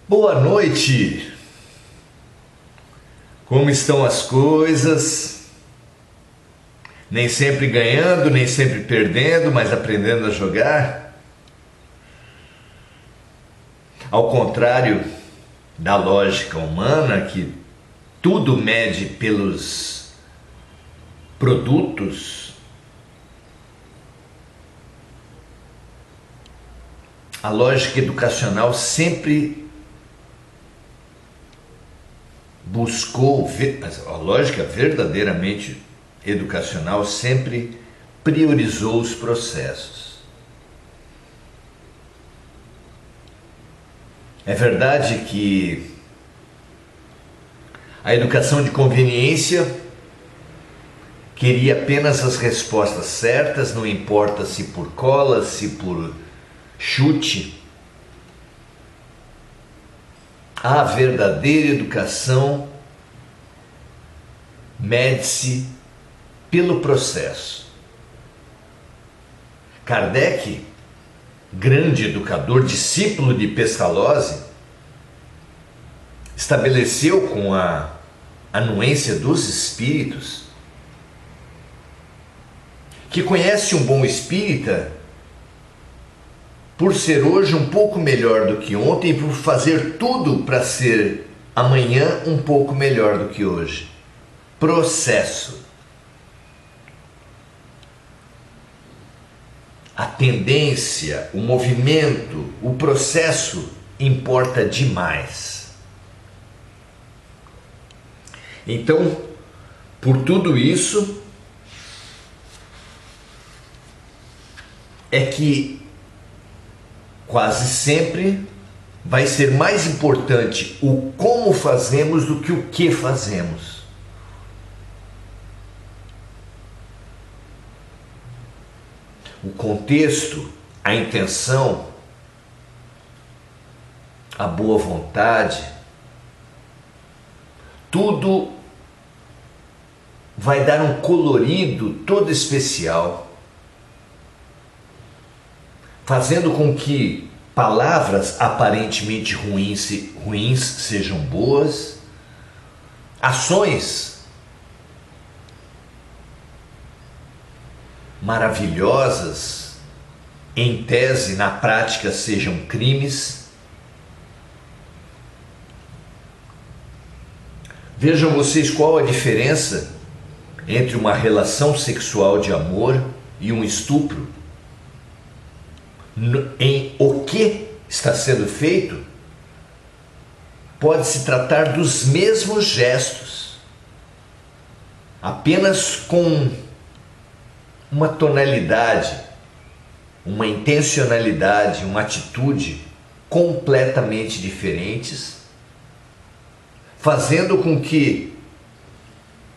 Boa noite! Como estão as coisas? Nem sempre ganhando, nem sempre perdendo, mas aprendendo a jogar? Ao contrário da lógica humana, que tudo mede pelos produtos, a lógica educacional sempre buscou, a lógica verdadeiramente educacional sempre priorizou os processos. É verdade que a educação de conveniência queria apenas as respostas certas, não importa se por cola, se por chute. A verdadeira educação mede-se pelo processo. Kardec, grande educador, discípulo de Pestalozzi, estabeleceu com a anuência dos espíritos que conhece um bom espírita por ser hoje um pouco melhor do que ontem e por fazer tudo para ser amanhã um pouco melhor do que hoje. Processo. A tendência, o movimento, o processo importa demais. Então, por tudo isso, é que quase sempre vai ser mais importante o como fazemos do que o que fazemos. O contexto, a intenção, a boa vontade, tudo vai dar um colorido todo especial, fazendo com que palavras aparentemente ruins sejam boas, ações maravilhosas, em tese, na prática, sejam crimes. Vejam vocês qual a diferença entre uma relação sexual de amor e um estupro. Em o que está sendo feito, pode se tratar dos mesmos gestos, apenas com uma tonalidade, uma intencionalidade, uma atitude completamente diferentes, fazendo com que,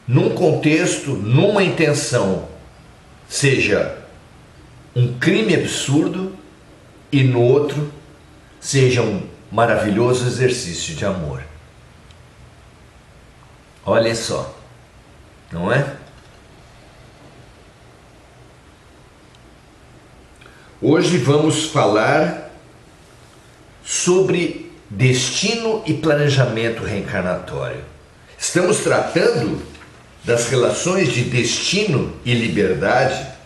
num contexto, numa intenção, seja um crime absurdo, e no outro seja um maravilhoso exercício de amor. Olhem só, não é? Hoje vamos falar sobre destino e planejamento reencarnatório. Estamos tratando das relações de destino e liberdade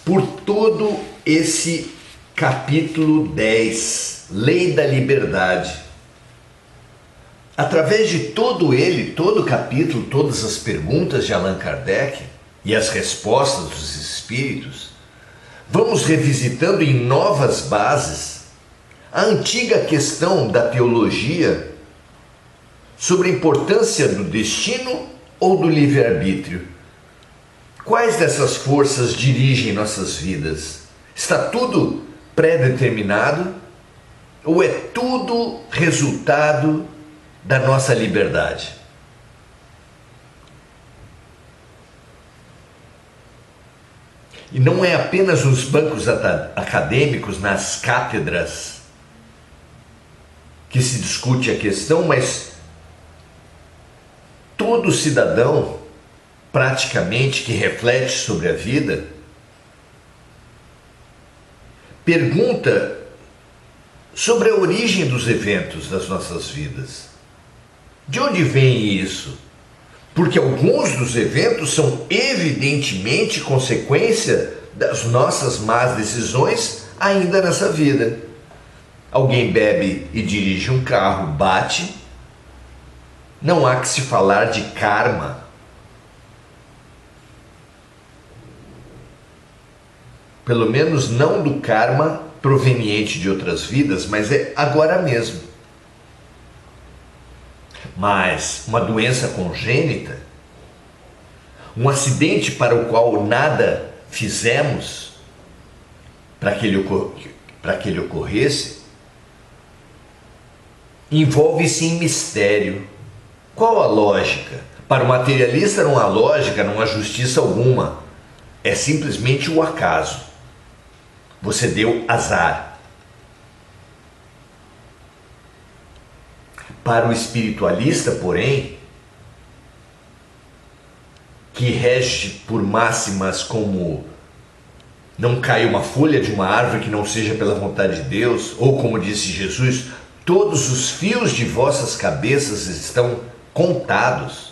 por todo esse capítulo 10, Lei da Liberdade. Através de todo o capítulo, todas as perguntas de Allan Kardec e as respostas dos espíritos, vamos revisitando em novas bases a antiga questão da teologia sobre a importância do destino ou do livre-arbítrio. Quais dessas forças dirigem nossas vidas? Está tudo pré-determinado ou é tudo resultado da nossa liberdade? E não é apenas nos bancos acadêmicos, nas cátedras, que se discute a questão, mas todo cidadão, praticamente, que reflete sobre a vida, pergunta sobre a origem dos eventos das nossas vidas. De onde vem isso? Porque alguns dos eventos são evidentemente consequência das nossas más decisões ainda nessa vida. Alguém bebe e dirige um carro, bate. Não há que se falar de karma. Pelo menos não do karma proveniente de outras vidas, mas é agora mesmo. Mas uma doença congênita, um acidente para o qual nada fizemos para que ele ocorresse, envolve-se em mistério. Qual a lógica? Para o materialista não há lógica, não há justiça alguma. É simplesmente o acaso. Você deu azar. Para o espiritualista, porém, que rege por máximas como não cai uma folha de uma árvore que não seja pela vontade de Deus, ou como disse Jesus, todos os fios de vossas cabeças estão contados.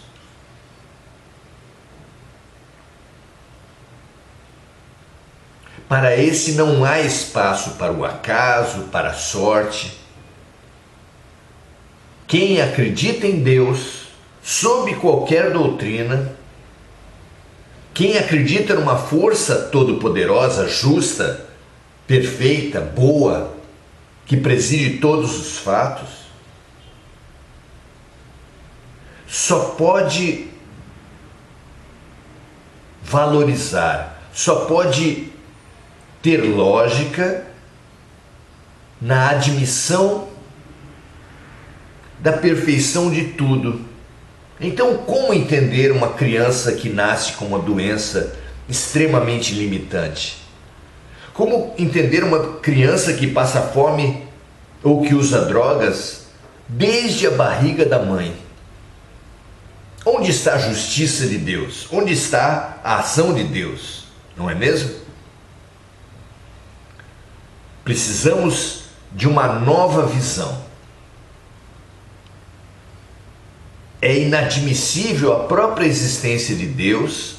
Para esse não há espaço para o acaso, para a sorte. Quem acredita em Deus, sob qualquer doutrina, quem acredita numa força todo-poderosa, justa, perfeita, boa, que preside todos os fatos, só pode valorizar, só pode ter lógica na admissão da perfeição de tudo. Então, como entender uma criança que nasce com uma doença extremamente limitante? Como entender uma criança que passa fome ou que usa drogas desde a barriga da mãe? Onde está a justiça de Deus? Onde está a ação de Deus? Não é mesmo? Precisamos de uma nova visão. É inadmissível a própria existência de Deus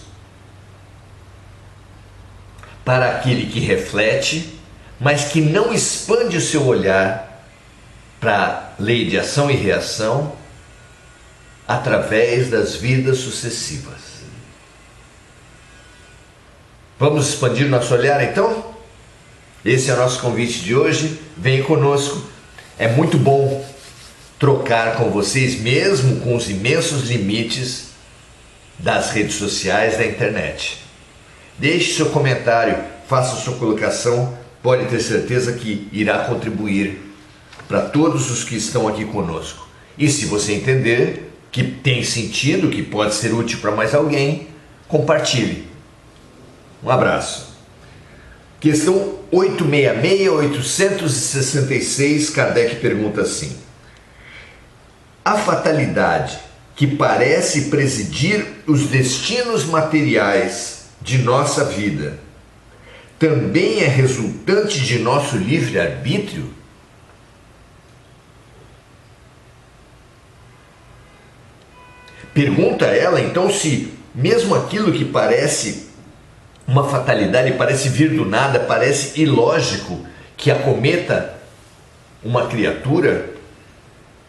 para aquele que reflete, mas que não expande o seu olhar para a lei de ação e reação através das vidas sucessivas. Vamos expandir nosso olhar então? Esse é o nosso convite de hoje. Venha conosco. É muito bom trocar com vocês, mesmo com os imensos limites das redes sociais, da internet. Deixe seu comentário, faça sua colocação, pode ter certeza que irá contribuir para todos os que estão aqui conosco. E se você entender que tem sentido, que pode ser útil para mais alguém, compartilhe. Um abraço. Questão 866-866, Kardec pergunta assim: a fatalidade que parece presidir os destinos materiais de nossa vida também é resultante de nosso livre-arbítrio? Pergunta ela então se mesmo aquilo que parece uma fatalidade, parece vir do nada, parece ilógico que acometa uma criatura,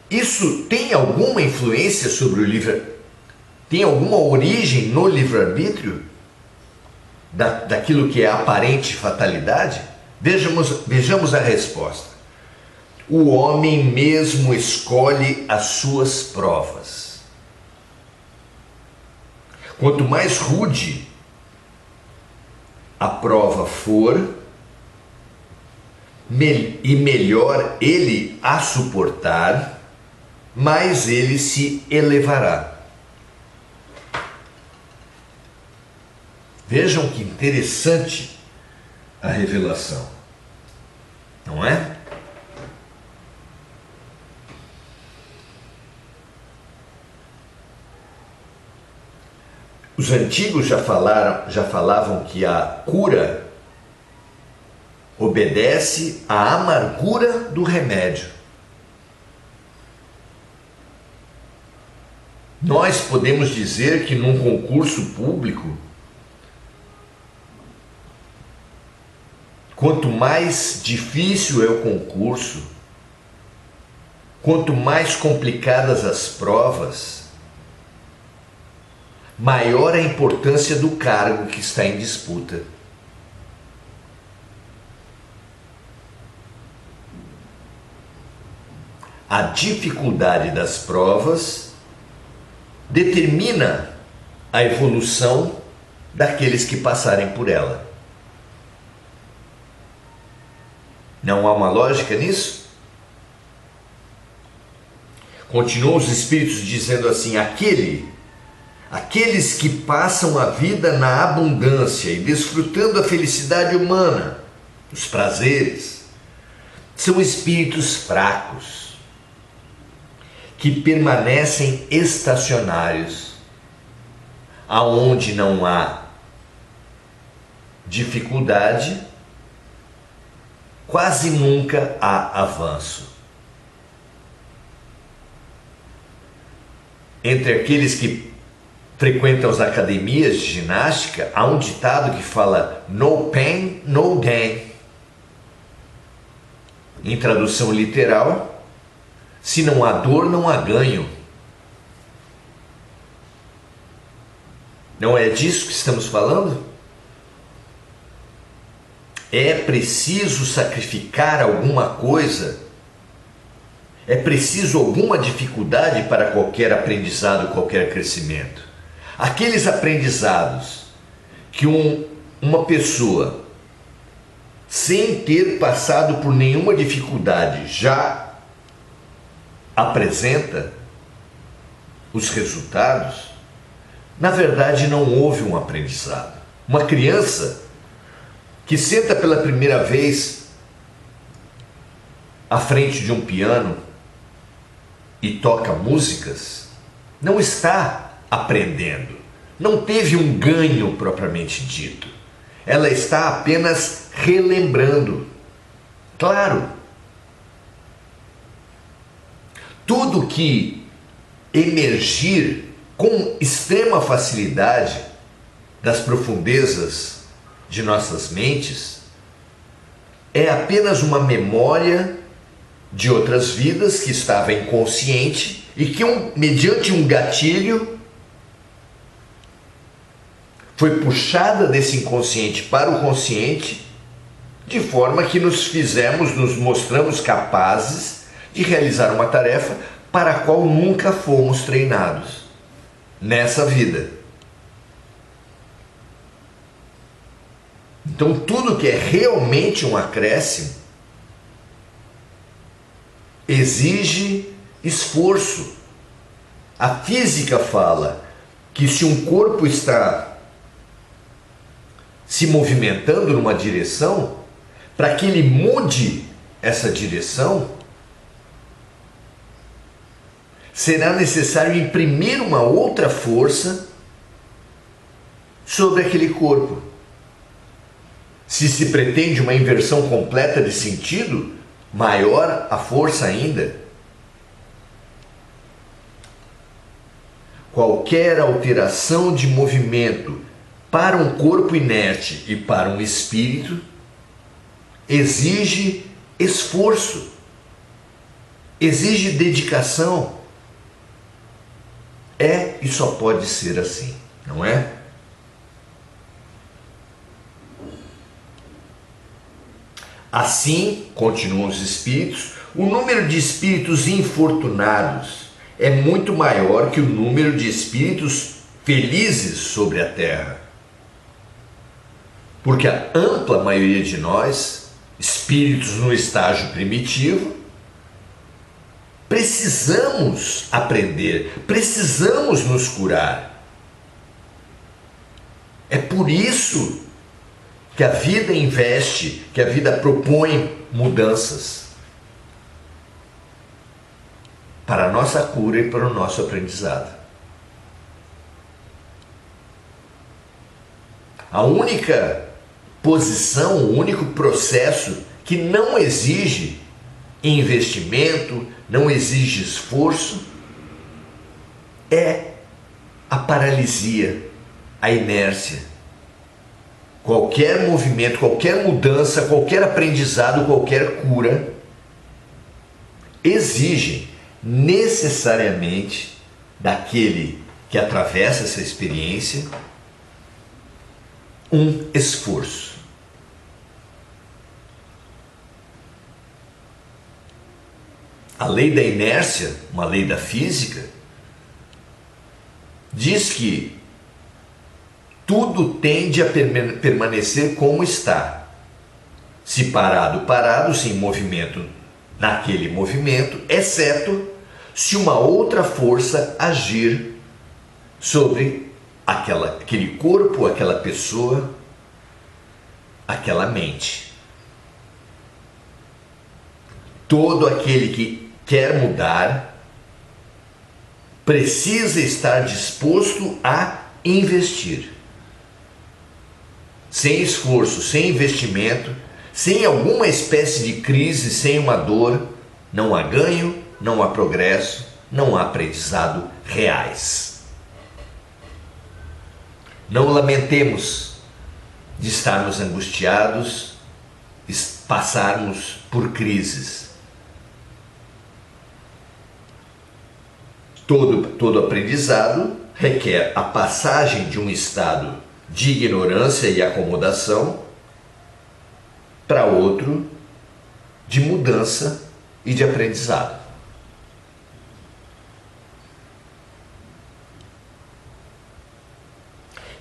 isso tem alguma influência sobre o tem alguma origem no livre-arbítrio daquilo que é aparente fatalidade? Vejamos a resposta. O homem mesmo escolhe as suas provas. Quanto mais rude a prova for, e melhor ele a suportar, mais ele se elevará. Vejam que interessante a revelação, não é? Os antigos já falavam que a cura obedece à amargura do remédio. Nós podemos dizer que num concurso público, quanto mais difícil é o concurso, quanto mais complicadas as provas, maior a importância do cargo que está em disputa. A dificuldade das provas determina a evolução daqueles que passarem por ela. Não há uma lógica nisso? Continuam os espíritos dizendo assim: aqueles que passam a vida na abundância e desfrutando a felicidade humana, os prazeres, são espíritos fracos, que permanecem estacionários, aonde não há dificuldade, quase nunca há avanço. Entre aqueles que frequentam as academias de ginástica, há um ditado que fala no pain, no gain. Em tradução literal, se não há dor, não há ganho. Não é disso que estamos falando? É preciso sacrificar alguma coisa? É preciso alguma dificuldade para qualquer aprendizado, qualquer crescimento? Aqueles aprendizados que uma pessoa, sem ter passado por nenhuma dificuldade, já apresenta os resultados, na verdade não houve um aprendizado. Uma criança que senta pela primeira vez à frente de um piano e toca músicas, não está aprendendo, não teve um ganho propriamente dito. Ela está apenas relembrando. Claro, tudo que emergir com extrema facilidade das profundezas de nossas mentes é apenas uma memória de outras vidas que estava inconsciente e que, mediante um gatilho, foi puxada desse inconsciente para o consciente, de forma que nos mostramos capazes de realizar uma tarefa para a qual nunca fomos treinados nessa vida. Então, tudo que é realmente um acréscimo exige esforço. A física fala que se um corpo está se movimentando numa direção, para que ele mude essa direção, será necessário imprimir uma outra força sobre aquele corpo. Se pretende uma inversão completa de sentido, maior a força ainda. Qualquer alteração de movimento para um corpo inerte e para um espírito exige esforço, exige dedicação. É e só pode ser assim, não é? Assim, continuam os espíritos, o número de espíritos infortunados é muito maior que o número de espíritos felizes sobre a Terra. Porque a ampla maioria de nós, espíritos no estágio primitivo, precisamos aprender, precisamos nos curar. É por isso que a vida investe, que a vida propõe mudanças para a nossa cura e para o nosso aprendizado. A única posição, o único processo que não exige investimento, não exige esforço, é a paralisia, a inércia. Qualquer movimento, qualquer mudança, qualquer aprendizado, qualquer cura exige necessariamente daquele que atravessa essa experiência um esforço. A lei da inércia, uma lei da física, diz que tudo tende a permanecer como está. Se parado, parado, se em movimento, naquele movimento, exceto se uma outra força agir sobre aquele corpo, aquela pessoa, aquela mente. Todo aquele que quer mudar precisa estar disposto a investir. Sem esforço, sem investimento, sem alguma espécie de crise, sem uma dor, não há ganho, não há progresso, não há aprendizado reais. Não lamentemos de estarmos angustiados, passarmos por crises. Todo aprendizado requer a passagem de um estado de ignorância e acomodação para outro de mudança e de aprendizado.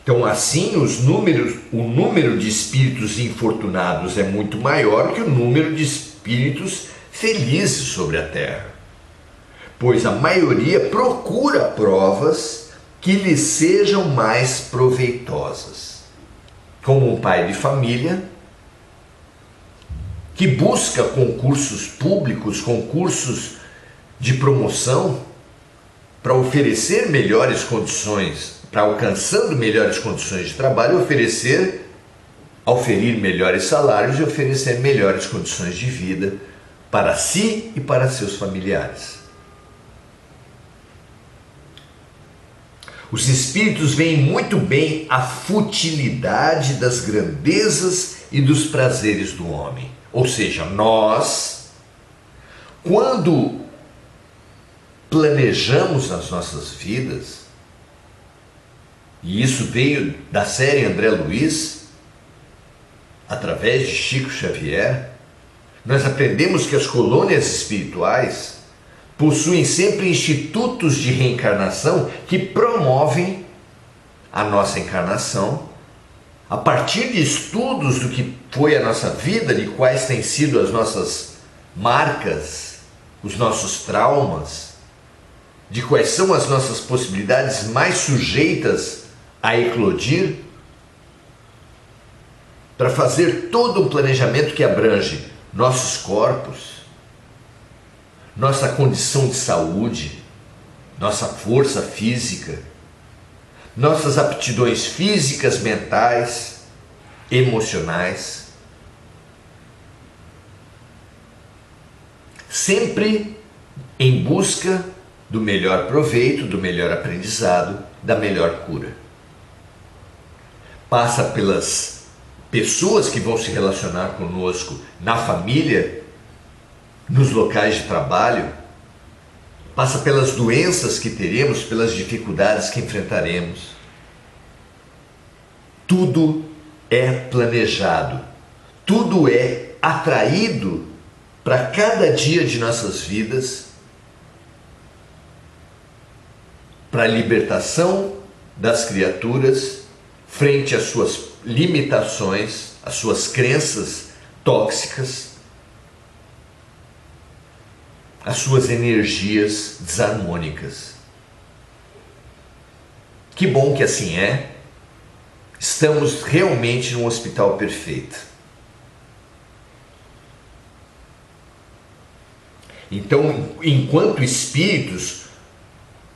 Então, assim, o número de espíritos infortunados é muito maior que o número de espíritos felizes sobre a Terra, pois a maioria procura provas que lhes sejam mais proveitosas. Como um pai de família que busca concursos públicos, concursos de promoção para oferecer melhores condições, para alcançando melhores condições de trabalho, oferir melhores salários e oferecer melhores condições de vida para si e para seus familiares. Os espíritos veem muito bem a futilidade das grandezas e dos prazeres do homem. Ou seja, nós, quando planejamos as nossas vidas, e isso veio da série André Luiz, através de Chico Xavier, nós aprendemos que as colônias espirituais possuem sempre institutos de reencarnação que promovem a nossa encarnação a partir de estudos do que foi a nossa vida, de quais têm sido as nossas marcas, os nossos traumas, de quais são as nossas possibilidades mais sujeitas a eclodir, para fazer todo um planejamento que abrange nossos corpos, nossa condição de saúde, nossa força física, nossas aptidões físicas, mentais, emocionais, sempre em busca do melhor proveito, do melhor aprendizado, da melhor cura. Passa pelas pessoas que vão se relacionar conosco na família, nos locais de trabalho, passa pelas doenças que teremos, pelas dificuldades que enfrentaremos. Tudo é planejado, tudo é atraído para cada dia de nossas vidas, para a libertação das criaturas frente às suas limitações, às suas crenças tóxicas, as suas energias desarmônicas. Que bom que assim é. Estamos realmente num hospital perfeito. Então, enquanto espíritos,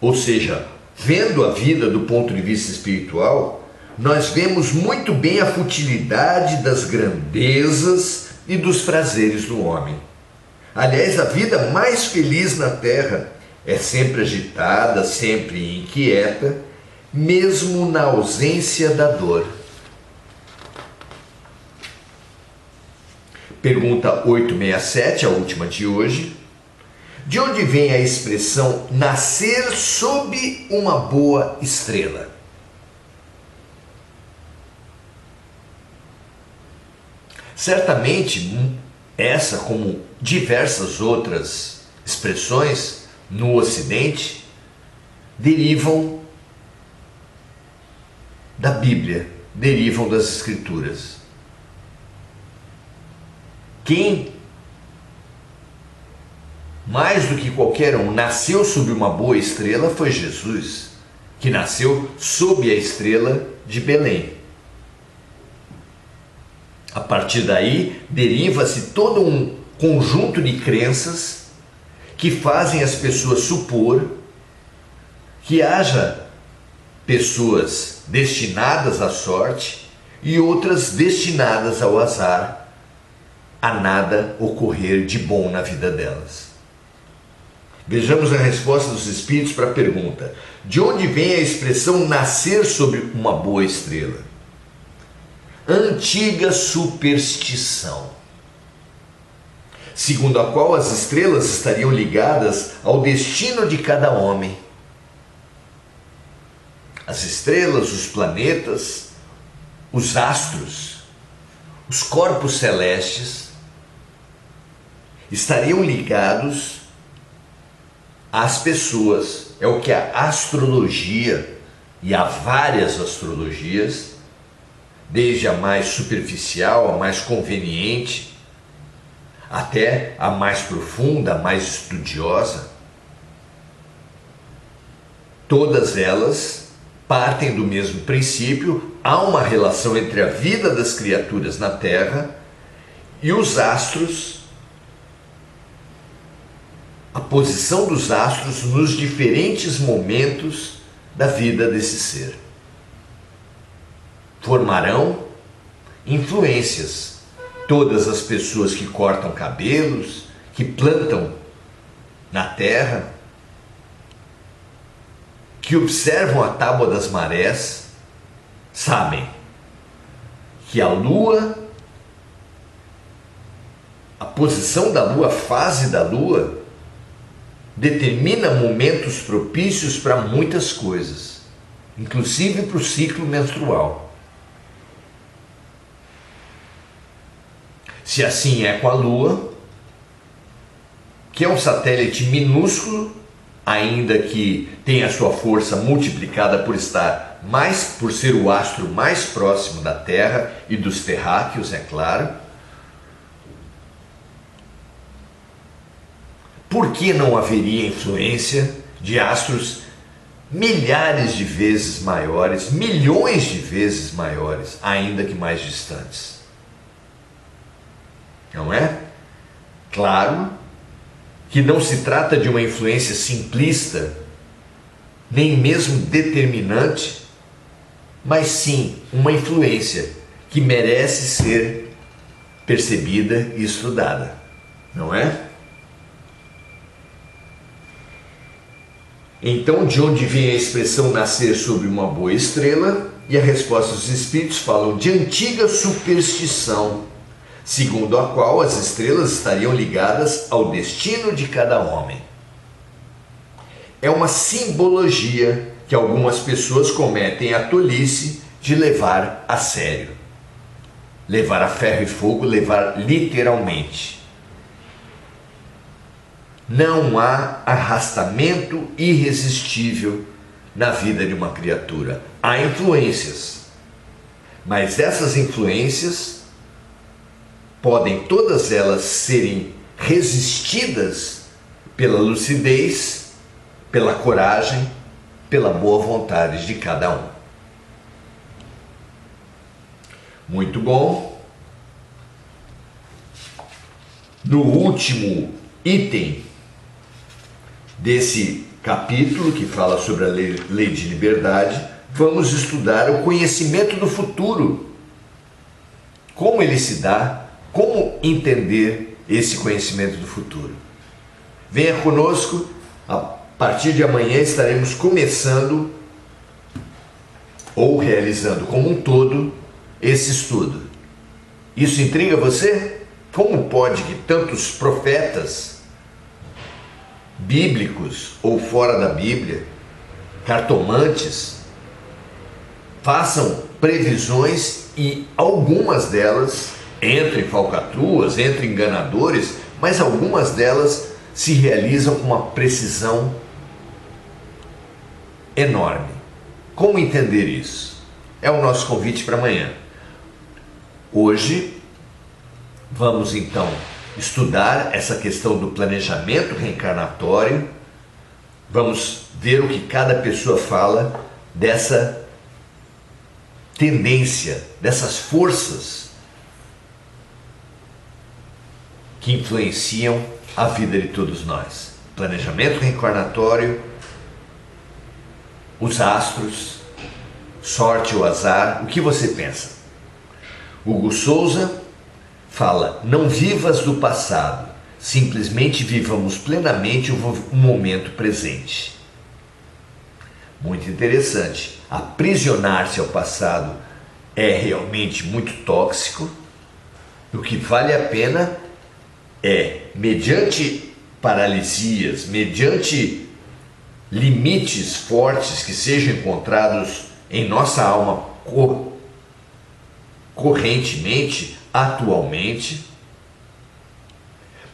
ou seja, vendo a vida do ponto de vista espiritual, nós vemos muito bem a futilidade das grandezas e dos prazeres do homem. Aliás, a vida mais feliz na terra é sempre agitada, sempre inquieta, mesmo na ausência da dor. Pergunta 867, a última de hoje. De onde vem a expressão nascer sob uma boa estrela? Certamente, essa, como diversas outras expressões no Ocidente, derivam da Bíblia, derivam das Escrituras. Quem, mais do que qualquer um, nasceu sob uma boa estrela foi Jesus, que nasceu sob a estrela de Belém. A partir daí, deriva-se todo um conjunto de crenças que fazem as pessoas supor que haja pessoas destinadas à sorte e outras destinadas ao azar, a nada ocorrer de bom na vida delas. Vejamos a resposta dos Espíritos para a pergunta: de onde vem a expressão nascer sob uma boa estrela? Antiga superstição, segundo a qual as estrelas estariam ligadas ao destino de cada homem. As estrelas, os planetas, os astros, os corpos celestes estariam ligados às pessoas. É o que a astrologia, e há várias astrologias, desde a mais superficial, a mais conveniente, até a mais profunda, a mais estudiosa, todas elas partem do mesmo princípio. Há uma relação entre a vida das criaturas na Terra e os astros, a posição dos astros nos diferentes momentos da vida desse ser. Formarão influências. Todas as pessoas que cortam cabelos, que plantam na terra, que observam a tábua das marés, sabem que a lua, a posição da lua, a fase da lua, determina momentos propícios para muitas coisas, inclusive para o ciclo menstrual. Se assim é com a Lua, que é um satélite minúsculo, ainda que tenha sua força multiplicada por ser o astro mais próximo da Terra e dos terráqueos, é claro. Por que não haveria influência de astros milhares de vezes maiores, milhões de vezes maiores, ainda que mais distantes? Não é? Claro que não se trata de uma influência simplista, nem mesmo determinante, mas sim uma influência que merece ser percebida e estudada, não é? Então, de onde vem a expressão nascer sob uma boa estrela? E a resposta dos Espíritos falam de antiga superstição, segundo a qual as estrelas estariam ligadas ao destino de cada homem. É uma simbologia que algumas pessoas cometem a tolice de levar a sério. Levar a ferro e fogo, levar literalmente. Não há arrastamento irresistível na vida de uma criatura. Há influências, mas essas influências podem todas elas serem resistidas pela lucidez, pela coragem, pela boa vontade de cada um. Muito bom. No último item desse capítulo, que fala sobre a lei de liberdade, vamos estudar o conhecimento do futuro. Como ele se dá, como entender esse conhecimento do futuro. Venha conosco, a partir de amanhã estaremos começando ou realizando como um todo esse estudo. Isso intriga você? Como pode que tantos profetas bíblicos ou fora da Bíblia, cartomantes, façam previsões e algumas delas, entre falcatruas, entre enganadores, mas algumas delas se realizam com uma precisão enorme. Como entender isso? É o nosso convite para amanhã. Hoje, vamos então estudar essa questão do planejamento reencarnatório. Vamos ver o que cada pessoa fala dessa tendência, dessas forças que influenciam a vida de todos nós. Planejamento reencarnatório, os astros, sorte ou azar, o que você pensa? Hugo Souza fala: não vivas do passado, simplesmente vivamos plenamente o momento presente. Muito interessante. Aprisionar-se ao passado é realmente muito tóxico. O que vale a pena é, mediante paralisias, mediante limites fortes que sejam encontrados em nossa alma correntemente, atualmente,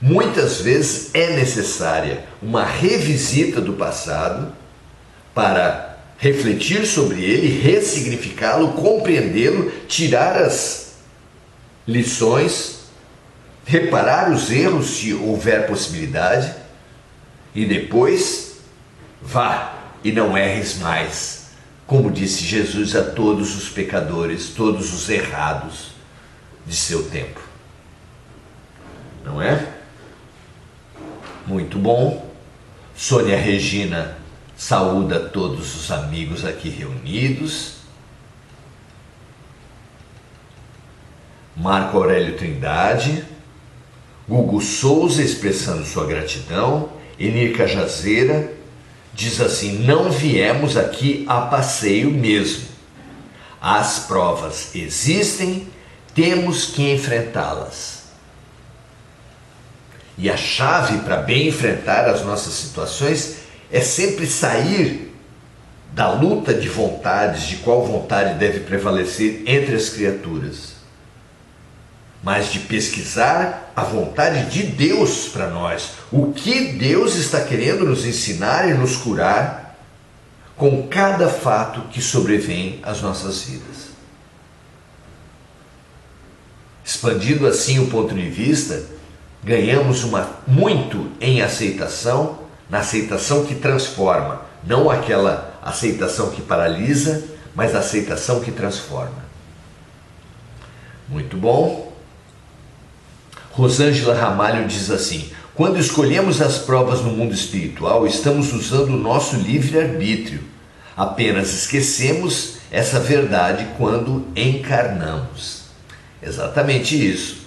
muitas vezes é necessária uma revisita do passado para refletir sobre ele, ressignificá-lo, compreendê-lo, tirar as lições, reparar os erros se houver possibilidade e depois vá e não erres mais, como disse Jesus a todos os pecadores, todos os errados de seu tempo. Não é? Muito bom. Sônia Regina saúda todos os amigos aqui reunidos. Marco Aurélio Trindade, Hugo Souza expressando sua gratidão. Enir Cajazeira diz assim: não viemos aqui a passeio mesmo. As provas existem, temos que enfrentá-las. E a chave para bem enfrentar as nossas situações é sempre sair da luta de vontades, de qual vontade deve prevalecer entre as criaturas, mas de pesquisar a vontade de Deus para nós, o que Deus está querendo nos ensinar e nos curar com cada fato que sobrevém às nossas vidas. Expandindo assim o ponto de vista, ganhamos muito em aceitação, na aceitação que transforma, não aquela aceitação que paralisa, mas a aceitação que transforma. Muito bom. Rosângela Ramalho diz assim: quando escolhemos as provas no mundo espiritual, estamos usando o nosso livre-arbítrio. Apenas esquecemos essa verdade quando encarnamos. Exatamente isso.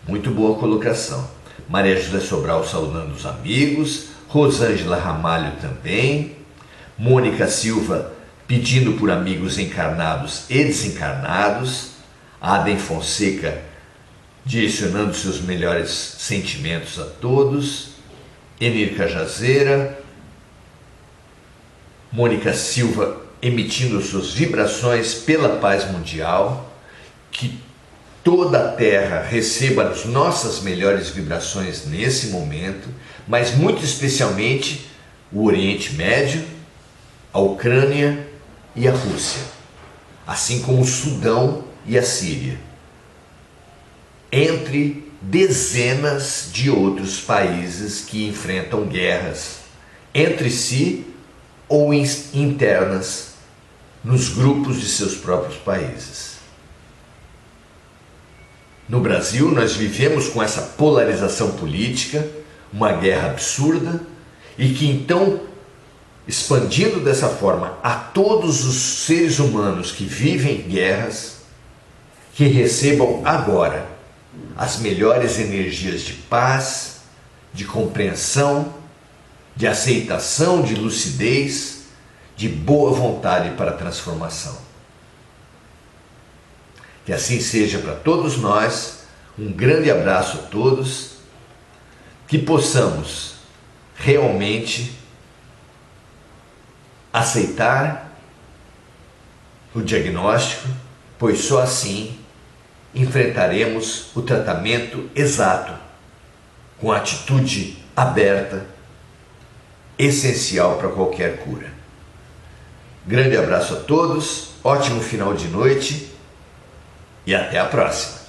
Muito boa colocação. Maria José Sobral saudando os amigos. Rosângela Ramalho também. Mônica Silva pedindo por amigos encarnados e desencarnados. Adem Fonseca direcionando seus melhores sentimentos a todos. Enir Cajazeira. Mônica Silva emitindo suas vibrações pela paz mundial. Que toda a Terra receba as nossas melhores vibrações nesse momento, mas muito especialmente o Oriente Médio, a Ucrânia e a Rússia, assim como o Sudão e a Síria, entre dezenas de outros países que enfrentam guerras entre si ou internas nos grupos de seus próprios países. No Brasil, nós vivemos com essa polarização política, uma guerra absurda, e que então expandindo dessa forma a todos os seres humanos que vivem em guerras, que recebam agora as melhores energias de paz, de compreensão, de aceitação, de lucidez, de boa vontade para a transformação. Que assim seja para todos nós. Um grande abraço a todos. Que possamos realmente aceitar o diagnóstico, pois só assim enfrentaremos o tratamento exato, com atitude aberta, essencial para qualquer cura. Grande abraço a todos, ótimo final de noite e até a próxima!